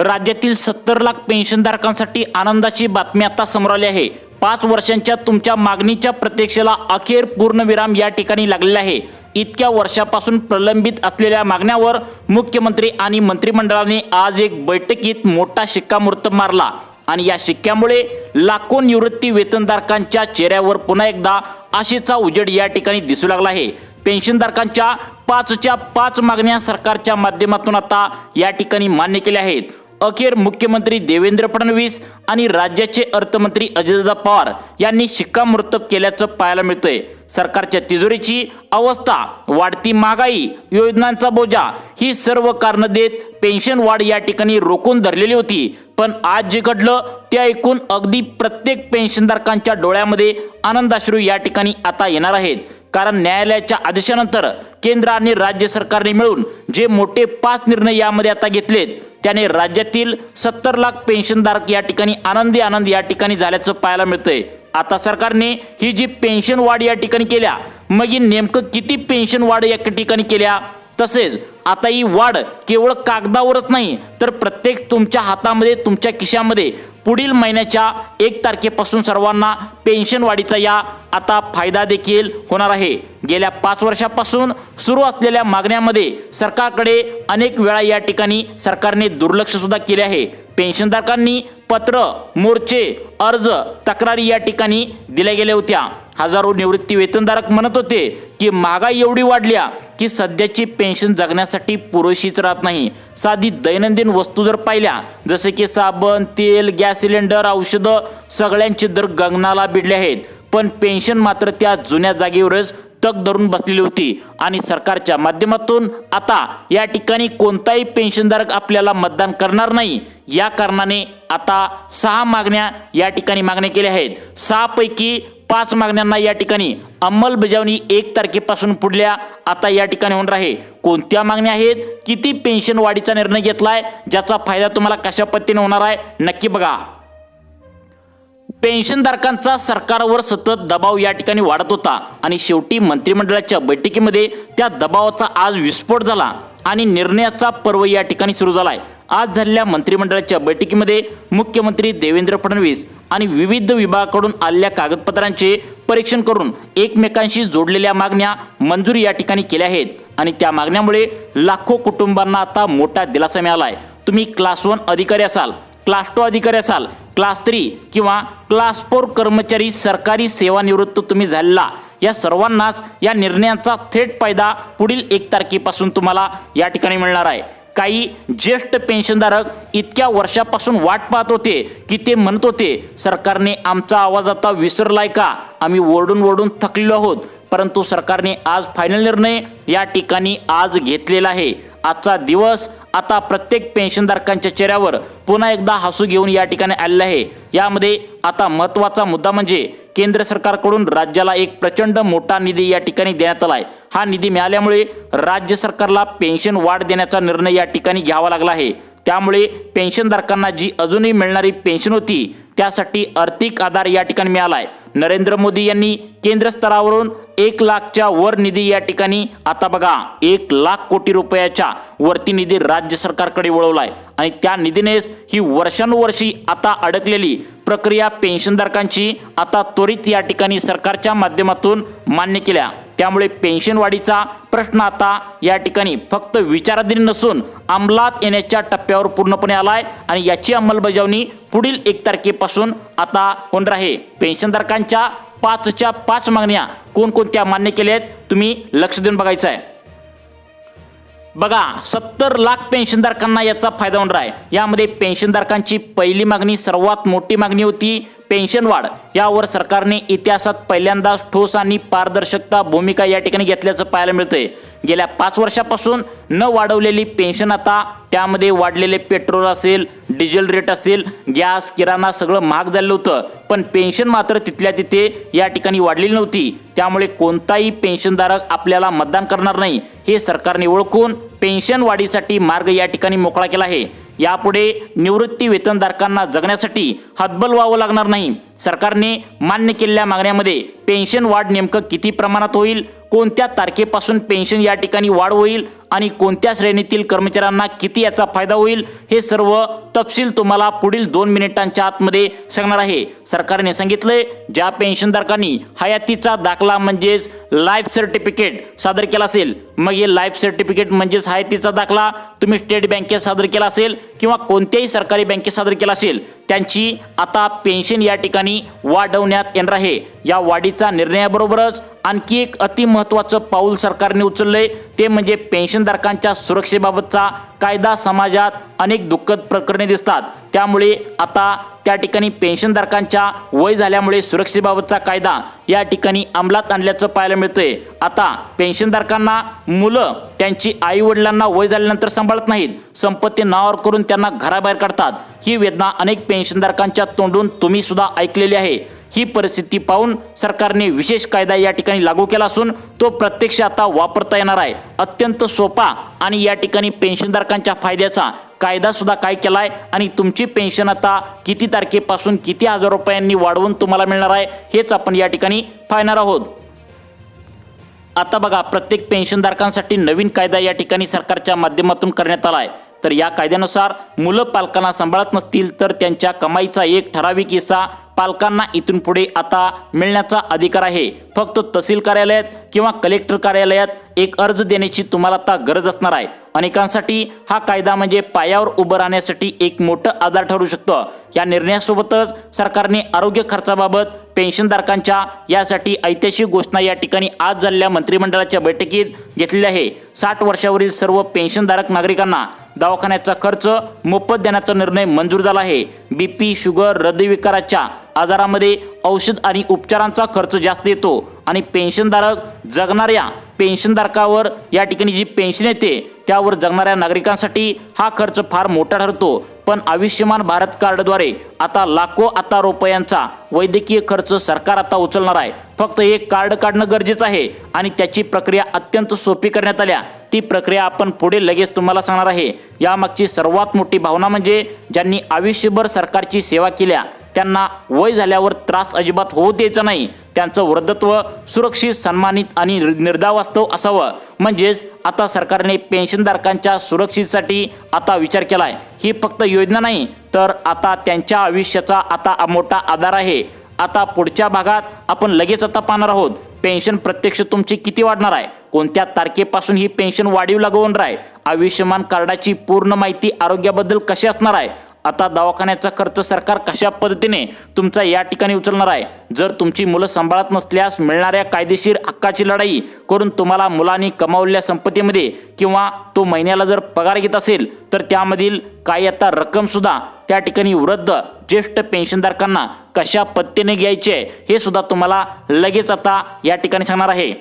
राज्यातील 70 लाख पेन्शनधारकांसाठी आनंदाची बातमी आता समोर आली आहे। 5 वर्षांच्या तुमच्या मागणीच्या प्रतीक्षेला अखेर पूर्णविराम या ठिकाणी लागलेला आहे। इतक्या वर्षापासून प्रलंबित असलेल्या मागण्यावर मुख्यमंत्री आणि मंत्रिमंडळाने आज एक बैठकीत मोठा शिक्कामोर्तब मारला आणि या शिक्क्यामुळे लाखो निवृत्ती वेतनधारकांच्या चेहऱ्यावर पुन्हा एकदा आशेचा उजेड या ठिकाणी दिसू लागला आहे। पेन्शनधारकांच्या 5च्या 5 मागण्या सरकारच्या माध्यमातून आता या ठिकाणी मान्य केल्या आहेत। अखेर मुख्यमंत्री देवेंद्र फडणवीस आणि राज्याचे अर्थमंत्री अजितदादा पवार यांनी शिक्कामोर्तब केल्याचं पाहायला मिळतंय। सरकारच्या तिजोरीची अवस्था, वाढती महागाई, योजनांचा बोजा ही सर्व कारण देत पेन्शन वाढ या ठिकाणी रोखून धरलेली होती। पण आज जे घडलं ते ऐकून अगदी प्रत्येक पेन्शनधारकांच्या डोळ्यामध्ये आनंदाश्रू या ठिकाणी आता येणार आहेत। कारण न्यायालयाच्या आदेशानंतर केंद्र आणि राज्य सरकारने मिळून जे मोठे 5 निर्णय यामध्ये आता घेतलेत त्याने राज्यातील 70 लाख पेन्शनधारक या ठिकाणी आनंद या ठिकाणी झाल्याचं पाहायला मिळतंय। आता सरकारने ही जी पेन्शन वाढ या ठिकाणी केल्या, मग ही नेमकं किती पेन्शन वाढ या ठिकाणी केल्या, तसेच आता ही वाढ केवळ कागदावरच नाही तर प्रत्येक तुमच्या हातामध्ये, तुमच्या खिशामध्ये पुढील महिन्याच्या 1 तारखेपासून सर्वांना पेन्शन वाढीचा या आता फायदा देखील होणार आहे। गेल्या 5 वर्षापासून सुरू असलेल्या मागण्यांमध्ये सरकारकडे अनेक वेळा या ठिकाणी सरकारने दुर्लक्ष सुद्धा केले आहे। पेन्शनधारकांनी पत्र, मोर्चे, अर्ज, तक्रारी या ठिकाणी दिल्या गेल्या होत्या। हजारो निवृत्ती वेतनधारक म्हणत होते की महागाई एवढी वाढल्या की सध्याची पेन्शन जगण्यासाठी पुरेशीच राहत नाही। साधी दैनंदिन वस्तू जर पाहिल्या, जसे की साबण, तेल, गॅस सिलेंडर, औषधं, सगळ्यांचे दर गगनाला भिडले आहेत। पण पेन्शन मात्र त्या जुन्या जागेवरच तग धरून बसलेली होती आणि सरकारच्या माध्यमातून आता या ठिकाणी कोणताही पेन्शनधारक आपल्याला मतदान करणार नाही या कारणाने आता 6 मागण्या या ठिकाणी मागण्या केल्या आहेत। 6 पैकी 5 मागण्यांना या ठिकाणी अंमलबजावणी 1 तारखेपासून पुढल्या आता या ठिकाणी होणार आहे। कोणत्या मागण्या आहेत, किती पेन्शन वाढीचा निर्णय घेतलाय, ज्याचा फायदा तुम्हाला कशा पद्धतीने होणार आहे, नक्की बघा। पेन्शनधारकांचा सरकारवर सतत दबाव या ठिकाणी वाढत होता आणि शेवटी मंत्रिमंडळाच्या बैठकीमध्ये त्या दबावाचा आज विस्फोट झाला आणि निर्णयाचा पर्व या ठिकाणी सुरू झालाय। आज झालेल्या मंत्रिमंडळाच्या बैठकीमध्ये मुख्यमंत्री देवेंद्र फडणवीस आणि विविध विभागाकडून आलेल्या कागदपत्रांचे परीक्षण करून एकमेकांशी जोडलेल्या मागण्या मंजुरी या ठिकाणी केल्या आहेत आणि त्या मागण्यामुळे लाखो कुटुंबांना आता मोठा दिलासा मिळालाय। तुम्ही क्लास 1 अधिकारी असाल, क्लास 2 अधिकारी असाल, क्लास 3 किंवा क्लास 4 कर्मचारी, सरकारी सेवानिवृत्त तुम्ही झालेला, या सर्वांनाच या निर्णयाचा थेट फायदा पुढील 1 तारखेपासून तुम्हाला या ठिकाणी मिळणार आहे। काही ज्येष्ठ पेन्शनधारक इतक्या वर्षापासून वाट पाहत होते की ते म्हणत होते सरकारने आमचा आवाज आता विसरलाय का, आम्ही ओरडून थकलेलो आहोत। परंतु सरकारने आज फायनल निर्णय या ठिकाणी आज घेतलेला आहे। आजचा दिवस आता प्रत्येक पेन्शनधारकांच्या चेहऱ्यावर पुन्हा एकदा हसू घेऊन या ठिकाणी आलेला आहे। यामध्ये आता महत्त्वाचा मुद्दा म्हणजे केंद्र सरकारकडून राज्याला एक प्रचंड मोठा निधी या ठिकाणी देण्यात आलाय। हा निधी मिळाल्यामुळे राज्य सरकारला पेन्शन वाढ देण्याचा निर्णय या ठिकाणी घ्यावा लागला आहे। त्यामुळे पेन्शनधारकांना जी अजूनही मिळणारी पेन्शन होती त्यासाठी आर्थिक आधार या ठिकाणी मिळालाय। नरेंद्र मोदी यांनी केंद्र स्तरावरून 1 लाखच्या वर निधी या ठिकाणी आता बघा 1 लाख कोटी रुपयाच्या वरती निधी राज्य सरकारकडे वळवलाय आणि त्या निधीनेच ही वर्षानुवर्षी आता अडकलेली प्रक्रिया पेन्शनधारकांची आता त्वरित या ठिकाणी सरकारच्या माध्यमातून मान्य केल्या। त्यामुळे पेन्शन वाढीचा प्रश्न आता या ठिकाणी फक्त विचाराधीन नसून अंमलात येण्याच्या टप्प्यावर पूर्णपणे आलाय आणि याची अंमलबजावणी पुढील 1 तारखेपासून आता होणार आहे। पेन्शनधारकांच्या 5च्या 5 मागण्या कोणकोणत्या मान्य केल्या आहेत तुम्ही लक्ष देऊन बघायचं आहे। बघा, 70 लाख पेन्शनधारकांना याचा फायदा होणार आहे। यामध्ये पेन्शनधारकांची पहिली मागणी, सर्वात मोठी मागणी होती पेन्शन वाढ। यावर सरकारने इतिहासात पहिल्यांदाच ठोस आणि पारदर्शकता भूमिका या ठिकाणी घेतल्याचं पाहायला मिळतंय। गेल्या 5 वर्षापासून न वाढवलेली पेन्शन आता त्यामध्ये वाढलेले पेट्रोल असेल, डिझेल रेट असेल, गॅस, किराणा सगळं महाग झालं होतं, पण पेन्शन मात्र तिथल्या तिथे या ठिकाणी वाढलेली नव्हती। त्यामुळे कोणताही पेन्शनधारक आपल्याला मतदान करणार नाही हे सरकारने ओळखून पेन्शन वाढीसाठी मार्ग या ठिकाणी मोकळा केला आहे। यापुढे निवृत्ती वेतनधारकांना जगण्यासाठी हतबल व्हावं लागणार नाही। सरकारने मान्य केलेल्या मागण्यामध्ये पेन्शन वाढ नेमकं किती प्रमाणात होईल, कोणत्या तारखेपासून पेन्शन या ठिकाणी वाढ होईल आणि कोणत्या श्रेणीतील कर्मचाऱ्यांना किती याचा फायदा होईल हे सर्व तपशील तुम्हाला पुढील 2 मिनिटांच्या आतमध्ये सांगणार आहे। सरकारने सांगितले ज्या पेन्शनधारकांनी हयातीचा दाखला म्हणजेच लाईफ सर्टिफिकेट सादर केला असेल, मग हे लाईफ सर्टिफिकेट म्हणजेच हयातीचा दाखला तुम्ही स्टेट बँकेत सादर केला असेल किंवा कोणत्याही सरकारी बँकेत सादर केला असेल, त्यांची आता पेन्शन या ठिकाणी वाढवण्यात येणार आहे। या वाढीचा निर्णयाबरोबरच आणखी एक अति महत्त्वाचं पाऊल सरकारने उचलले ते म्हणजे पेन्शनधारकांच्या सुरक्षेबाबतचा कायदा। समाजात अनेक दुःखद प्रकरणे दिसतात, त्यामुळे आता त्या ठिकाणी पेन्शनधारकांच्या वय झाल्यामुळे सुरक्षेबाबतचा कायदा या ठिकाणी अंमलात आणल्याचं पाहायला मिळतंय। आता पेन्शनधारकांना मुलं त्यांची आई वडिलांना वय झाल्यानंतर सांभाळत नाहीत, संपत्ती नावावर करून त्यांना घराबाहेर काढतात। ही वेदना अनेक पेन्शनधारकांच्या तोंडून तुम्ही सुद्धा ऐकलेली आहे। ही परिस्थिती पाहून सरकारने विशेष कायदा या ठिकाणी लागू केला असून तो प्रत्यक्ष आता वापरता येणार आहे। अत्यंत सोपा आणि या ठिकाणी पेन्शनधारकांच्या फायद्याचा कायदा सुद्धा काय केलाय आणि तुमची पेन्शन आता किती तारखेपासून किती हजार रुपयांनी वाढवून तुम्हाला मिळणार आहे हेच आपण या ठिकाणी पाहणार आहोत। आता बघा, प्रत्येक पेन्शनधारकांसाठी नवीन कायदा या ठिकाणी सरकारच्या माध्यमातून करण्यात आला आहे। तर या कायद्यानुसार मुलं पालकांना सांभाळत नसतील तर त्यांच्या कमाईचा एक ठराविक हिस्सा पालकांना इथून पुढे आता मिळण्याचा अधिकार आहे। फक्त तहसील कार्यालयात किंवा कलेक्टर कार्यालयात एक अर्ज देण्याची तुम्हाला आता गरज असणार आहे। अनेकांसाठी हा कायदा म्हणजे पायावर उभं राहण्यासाठी एक मोठं आधार ठरू शकतो। या निर्णयासोबतच सरकारने आरोग्य खर्चाबाबत पेन्शनधारकांच्या यासाठी ऐतिहासिक घोषणा या ठिकाणी आज झालेल्या मंत्रिमंडळाच्या बैठकीत घेतलेली आहे। 60 वर्षावरील सर्व पेन्शनधारक नागरिकांना दवाखान्याचा खर्च मोफत देण्याचा निर्णय मंजूर झाला आहे। बीपी, शुगर, हृदयविकाराच्या आजारामध्ये औषध आणि उपचारांचा खर्च जास्त येतो आणि पेन्शनधारक जगणाऱ्या पेन्शनधारकावर या ठिकाणी जी पेन्शन येते त्यावर जगणाऱ्या नागरिकांसाठी हा खर्च फार मोठा ठरतो। पण आयुष्यमान भारत कार्डद्वारे आता लाखो रुपयांचा वैद्यकीय खर्च सरकार आता उचलणार आहे। फक्त एक कार्ड काढणं गरजेचं आहे आणि त्याची प्रक्रिया अत्यंत सोपी करण्यात आल्या। ती प्रक्रिया आपण पुढे लगेच तुम्हाला सांगणार आहे। यामागची सर्वात मोठी भावना म्हणजे ज्यांनी आयुष्यभर सरकारची सेवा केल्या त्यांना वय झाल्यावर त्रास अजिबात होऊ द्यायचा नाही। त्यांचं वृद्धत्व सुरक्षित, सन्मानित आणि निर्धावास्तव असावं। म्हणजेच आता सरकारने पेन्शनधारकांच्या सुरक्षेसाठी आता विचार केलाय। ही फक्त योजना नाही तर आता त्यांच्या आयुष्याचा आता मोठा आधार आहे। आता पुढच्या भागात आपण लगेच आता पाहणार आहोत पेन्शन प्रत्यक्ष तुमची किती वाढणार आहे, कोणत्या तारखेपासून ही पेन्शन वाढीव लागू होणार आहे, आयुष्यमान कार्डाची पूर्ण माहिती आरोग्याबद्दल कशी असणार आहे, आता दवाखान्याचा खर्च सरकार कशा पद्धतीने तुमचा या ठिकाणी उचलणार आहे, जर तुमची मुलं सांभाळत नसल्यास मिळणाऱ्या कायदेशीर हक्काची लढाई करून तुम्हाला मुलांनी कमावलेल्या संपत्तीमध्ये किंवा तो महिन्याला जर पगार घेत असेल तर त्यामधील काही आता रक्कम सुद्धा त्या ठिकाणी वृद्ध ज्येष्ठ पेन्शनधारकांना कशा पद्धतीने घ्यायचे हे सुद्धा तुम्हाला लगेच आता या ठिकाणी सांगणार आहे।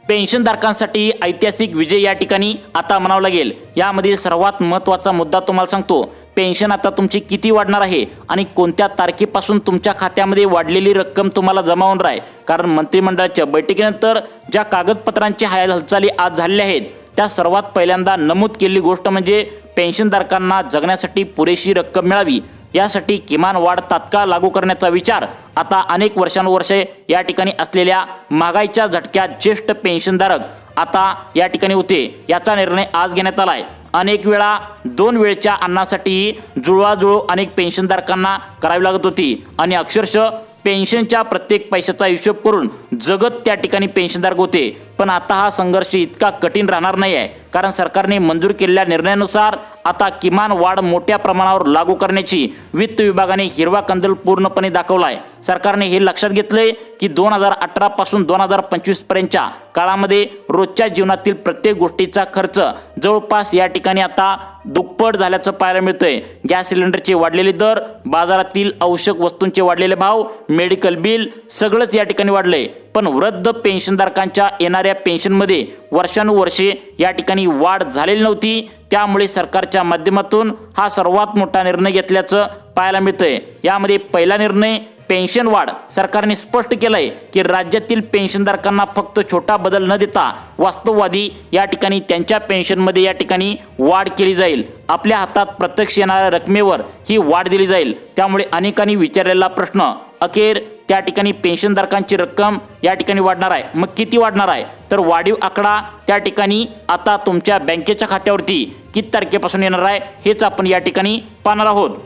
पेन्शनधारकांसाठी ऐतिहासिक विजय या ठिकाणी आता म्हणावं लागेल। यामध्ये सर्वात महत्त्वाचा मुद्दा तुम्हाला सांगतो, पेन्शन आता तुमची किती वाढणार आहे आणि कोणत्या तारखेपासून तुमच्या खात्यामध्ये वाढलेली रक्कम तुम्हाला जमा होणार आहे। कारण मंत्रिमंडळाच्या बैठकीनंतर ज्या कागदपत्रांची हालचाली आज झालेल्या आहेत त्या सर्वात पहिल्यांदा नमूद केलेली गोष्ट म्हणजे पेन्शनधारकांना जगण्यासाठी पुरेशी रक्कम मिळावी यासाठी किमान वाढ तात्काळ लागू करण्याचा विचार आता अनेक वर्षानुवर्षे या ठिकाणी असलेल्या महागाईच्या झटक्यात ज्येष्ठ पेन्शनधारक आता या ठिकाणी होते। याचा निर्णय आज घेण्यात आलाय। अनेक वेळा 2 वेळच्या अन्नासाठी जुळवाजुळव अनेक पेन्शनधारकांना करावी लागत होती आणि अक्षरशः पेन्शनच्या प्रत्येक पैशाचा हिशोब करून जगत त्या ठिकाणी पेन्शनधारक होते। पण आता हा संघर्ष इतका कठीण राहणार नाही आहे, कारण सरकारने मंजूर केलेल्या निर्णयानुसार आता किमान वाढ मोठ्या प्रमाणावर लागू करण्याची वित्त विभागाने हिरवा कंदील पूर्णपणे दाखवला आहे। सरकारने हे लक्षात घेतले की 2018 पासून 2025 पर्यंतच्या काळामध्ये रोजच्या जीवनातील प्रत्येक गोष्टीचा खर्च जवळपास या ठिकाणी आता दुप्पट झाल्याचं पाहायला मिळतंय। गॅस सिलेंडरचे वाढलेले दर, बाजारातील आवश्यक वस्तूंचे वाढलेले भाव, मेडिकल बिल सगळंच या ठिकाणी वाढलंय। पण वृद्ध पेन्शनधारकांच्या येणाऱ्या पेन्शनमध्ये वर्षानुवर्षे या ठिकाणी वाढ झालेली नव्हती। त्यामुळे सरकारच्या माध्यमातून हा सर्वात मोठा निर्णय घेतल्याचं पाहायला मिळतंय। यामध्ये पहिला निर्णय पेन्शन वाढ सरकारने स्पष्ट केलंय की राज्यातील पेन्शनधारकांना फक्त छोटा बदल न देता वास्तववादी या ठिकाणी त्यांच्या पेन्शनमध्ये या ठिकाणी वाढ केली जाईल। आपल्या हातात प्रत्यक्ष येणाऱ्या रकमेवर ही वाढ दिली जाईल। त्यामुळे अनेकांनी विचारलेला प्रश्न अखेर त्या ठिकाणी पेन्शनधारकांची रक्कम या ठिकाणी वाढणार आहे। मग किती वाढणार आहे तर वाढीव आकडा त्या ठिकाणी आता तुमच्या बँकेच्या खात्यावरती किती तारखेपासून येणार आहे हेच आपण या ठिकाणी पाहणार आहोत।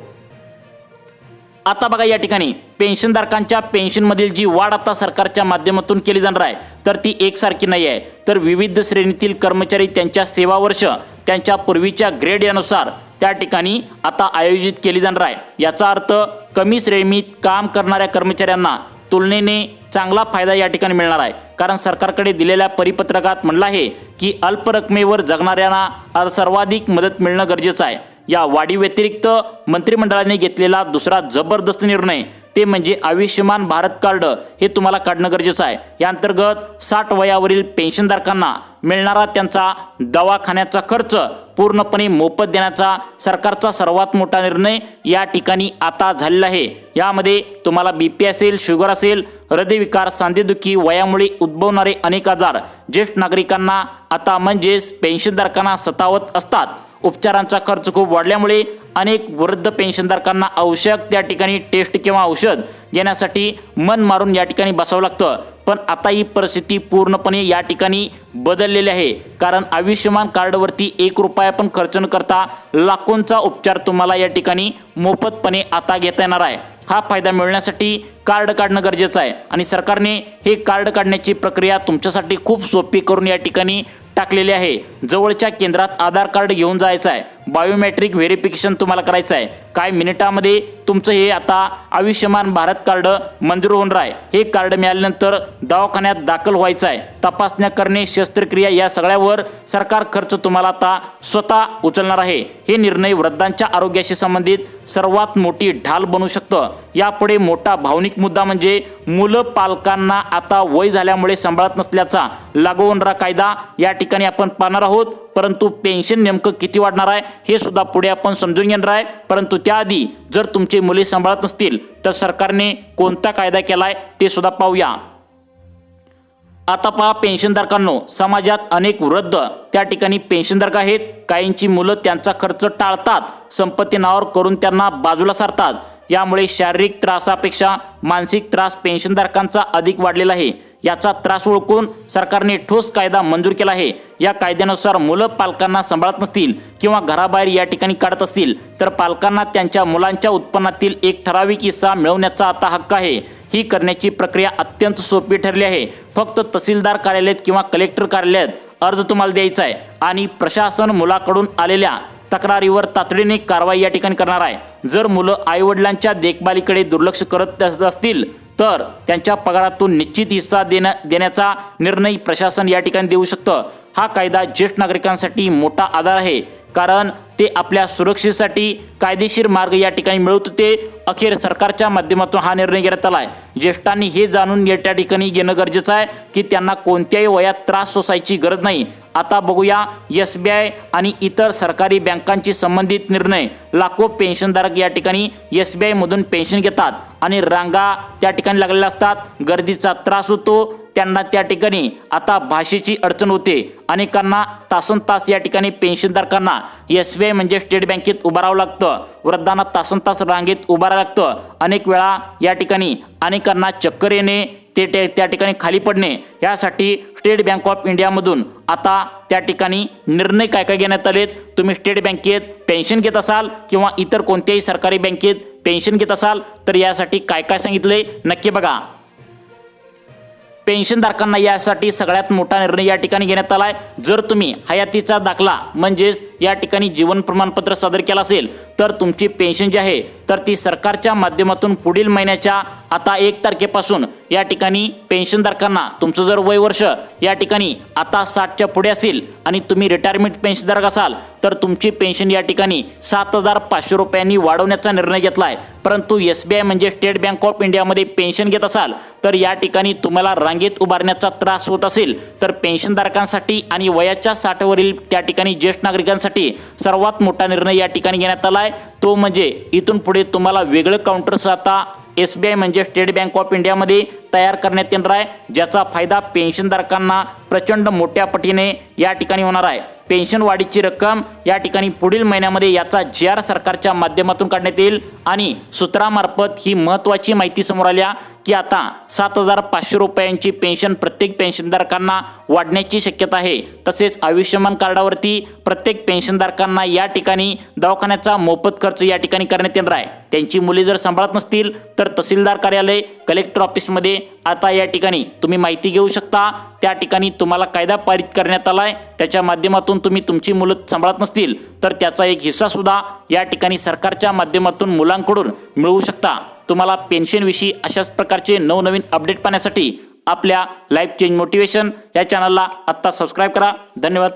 आता बघा या ठिकाणी पेन्शनधारकांच्या पेन्शनमधील जी वाढ आता सरकारच्या माध्यमातून केली जाणार आहे तर ती एकसारखी नाही आहे, तर विविध श्रेणीतील कर्मचारी त्यांच्या सेवा वर्ष त्यांच्या पूर्वीच्या ग्रेड यानुसार त्या ठिकाणी आता आयोजित केली जाणार आहे। याचा अर्थ कमी श्रेणीत काम करणाऱ्या कर्मचाऱ्यांना तुलनेने चांगला फायदा या ठिकाणी मिळणार आहे, कारण सरकारकडे दिलेल्या परिपत्रकात म्हटलं आहे की अल्प रकमेवर जगणाऱ्यांना सर्वाधिक मदत मिळणं गरजेचं आहे। या वाढी व्यतिरिक्त मंत्रिमंडळाने घेतलेला दुसरा जबरदस्त निर्णय ते म्हणजे आयुष्यमान भारत कार्ड हे तुम्हाला काढणं गरजेचं आहे। या अंतर्गत 60 वयावरील पेन्शनधारकांना मिळणारा त्यांचा दवाखान्याचा खर्च पूर्णपणे मोफत देण्याचा सरकारचा सर्वात मोठा निर्णय या ठिकाणी आता झालेला आहे। यामध्ये तुम्हाला बीपी असेल, शुगर असेल, हृदयविकार, सांधेदुखी, वयामुळे उद्भवणारे अनेक आजार ज्येष्ठ नागरिकांना आता म्हणजेच पेन्शनधारकांना सतावत असतात। उपचारांचा खर्च खूप वाढल्यामुळे अनेक वृद्ध पेन्शनधारकांना आवश्यक त्या ठिकाणी टेस्ट किंवा औषध घेण्यासाठी मन मारून या ठिकाणी बसावं लागतं। पण आता ही परिस्थिती पूर्णपणे या ठिकाणी बदललेली आहे, कारण आयुष्यमान कार्डवरती 1 रुपया पण खर्च न करता लाखोंचा उपचार तुम्हाला या ठिकाणी मोफतपणे आता घेता येणार आहे। हा फायदा मिळण्यासाठी कार्ड काढणं गरजेचं आहे आणि सरकारने हे कार्ड काढण्याची प्रक्रिया तुमच्यासाठी खूप सोपी करून या ठिकाणी टाकलेले आहे। जवळच्या केंद्रात आधार कार्ड घेऊन जायचं आहे, बायोमेट्रिक व्हेरिफिकेशन तुम्हाला करायचं आहे। काही मिनिटामध्ये तुमचं हे आता आयुष्यमान भारत कार्ड मंजूर होणार आहे। हे कार्ड मिळाल्यानंतर दवाखान्यात दाखल व्हायचं आहे, तपासण्या करणे, शस्त्रक्रिया या सगळ्यावर सरकार खर्च तुम्हाला आता स्वतः उचलणार आहे। हे निर्णय वृद्धांच्या आरोग्याशी संबंधित सर्वात मोठी ढाल बनू शकतं। यापुढे मोठा भावनिक मुद्दा म्हणजे मुलं पालकांना आता वय झाल्यामुळे सांभाळत नसल्याचा लागू होणारा कायदा या ठिकाणी आपण पाहणार आहोत। परंतु पेन्शन नेमकं किती वाढणार आहे हे सुद्धा पुढे आपण समजून घेणार आहे। परंतु त्याआधी जर तुमचे मुले सांभाळत नसतील तर सरकारने कोणता कायदा केलाय ते सुद्धा पाहूया। आता पहा पेन्शनधारकांनो, समाजात अनेक वृद्ध त्या ठिकाणी पेन्शनधारक आहेत। काहींची मुलं त्यांचा खर्च टाळतात, संपत्ती नावावर करून त्यांना बाजूला सारतात। यामुळे शारीरिक त्रासापेक्षा मानसिक त्रास पेन्शनधारकांचा अधिक वाढलेला आहे। याचा त्रास ओळखून सरकारने ठोस कायदा मंजूर केला आहे। या कायद्यानुसार मुलं पालकांना सांभाळत नसतील किंवा घराबाहेर या ठिकाणी काढत असतील तर पालकांना त्यांच्या मुलांच्या उत्पन्नातील एक ठराविक हिस्सा मिळवण्याचा आता हक्क आहे। ही करण्याची प्रक्रिया अत्यंत सोपी ठरली आहे। फक्त तहसीलदार कार्यालयात किंवा कलेक्टर कार्यालयात अर्ज तुम्हाला द्यायचा आहे आणि प्रशासन मुलाकडून आलेल्या तक्रारीवर तातडीने कारवाई या ठिकाणी करणार आहे। जर मुलं आईवडिलांच्या देखभालीकडे दुर्लक्ष करत असतील तर त्यांच्या पगारातून निश्चित हिस्सा देण्याचा निर्णय प्रशासन या ठिकाणी देऊ शकतं। हा कायदा ज्येष्ठ नागरिकांसाठी मोठा आधार आहे, कारण ते आपल्या सुरक्षेसाठी कायदेशीर मार्ग या ठिकाणी मिळवत होते। अखेर सरकारच्या माध्यमातून हा निर्णय घेण्यात आला आहे। ज्येष्ठांनी हे जाणून या ठिकाणी घेणं गरजेचं आहे की त्यांना कोणत्याही वयात त्रास सोसायची गरज नाही। आता बघूया SBI आणि इतर सरकारी बँकांची संबंधित निर्णय। लाखो पेन्शनधारक या ठिकाणी SBI मधून पेन्शन घेतात आणि रांगा त्या ठिकाणी लागलेल्या असतात, गर्दीचा त्रास होतो, त्यांना त्या ठिकाणी आता भाषेची अडचण होते। अनेकांना तासनतास या ठिकाणी पेन्शनधारकांना SBI म्हणजे स्टेट बँकेत उभं राहावं लागतं, वृद्धांना तासनतास रांगेत उभं राहावं लागतं। अनेक वेळा या ठिकाणी अनेकांना चक्कर येणे, त्या ठिकाणी खाली पडणे, यासाठी स्टेट बँक ऑफ इंडियामधून आता त्या ठिकाणी निर्णय काय घेण्यात आलेत। तुम्ही स्टेट बँकेत पेन्शन घेत असाल किंवा इतर कोणत्याही सरकारी बँकेत पेन्शन घेत असाल तर यासाठी काय सांगितलंय नक्की बघा। पेन्शनधारकांना यासाठी सगळ्यात मोठा निर्णय या ठिकाणी घेण्यात आलाय। जर तुम्ही हयातीचा दाखला म्हणजेच या ठिकाणी जीवन प्रमाणपत्र सादर केलं असेल तर तुमची पेन्शन जी आहे तर ती सरकारच्या माध्यमातून पुढील महिन्याच्या आता 1 तारखेपासून या ठिकाणी पेन्शनधारकांना तुमचं जर वय वर्ष या ठिकाणी आता 60च्या पुढे असेल आणि तुम्ही रिटायरमेंट पेन्शनधारक असाल तर तुमची पेन्शन या ठिकाणी 7,500 रुपयांनी वाढवण्याचा निर्णय घेतला आहे। परंतु SBI म्हणजे स्टेट बँक ऑफ इंडियामध्ये पेन्शन घेत असाल तर या ठिकाणी तुम्हाला रांगेत उभारण्याचा त्रास होत असेल तर पेन्शनधारकांसाठी आणि वयाच्या 60 वरील त्या ठिकाणी ज्येष्ठ नागरिकांसाठी सर्वात मोठा निर्णय या ठिकाणी घेण्यात आला आहे। तो म्हणजे इथून पुढे तुम्हाला वेगळं काउंटर्स आता SBI म्हणजे स्टेट बँक ऑफ इंडियामध्ये तयार करण्यात येणार आहे, ज्याचा फायदा पेन्शनधारकांना प्रचंड मोठ्या पटीने या ठिकाणी होणार आहे। पेन्शन वाढीची रक्कम या ठिकाणी पुढील महिन्यामध्ये याचा JR सरकारच्या माध्यमातून काढण्यात येईल आणि सूत्रामार्फत ही महत्त्वाची माहिती समोर आल्या। की आता 7,500 रुपयांची पेन्शन प्रत्येक पेन्शनधारकांना वाढण्याची शक्यता आहे। तसेच आयुष्यमान कार्डावरती प्रत्येक पेन्शनधारकांना या ठिकाणी दवाखान्याचा मोफत खर्च या ठिकाणी करण्यात येणार आहे। त्यांची मुले जर सांभाळत नसतील तर तहसीलदार कार्यालय, कलेक्टर ऑफिसमध्ये आता या ठिकाणी तुम्ही माहिती घेऊ शकता। त्या ठिकाणी तुम्हाला कायदा पारित करण्यात आलाय, त्याच्या माध्यमातून तुम्ही तुमची मुलं सांभाळत नसतील तर त्याचा एक हिस्सा सुद्धा या ठिकाणी सरकारच्या माध्यमातून मुलांकडून मिळवू शकता। तुम्हाला पेन्शनविषयी अशाच प्रकारचे नवनवीन अपडेट पाहण्यासाठी आपल्या लाईफ चेंज मोटिवेशन या चॅनलला आत्ता सबस्क्राईब करा। धन्यवाद।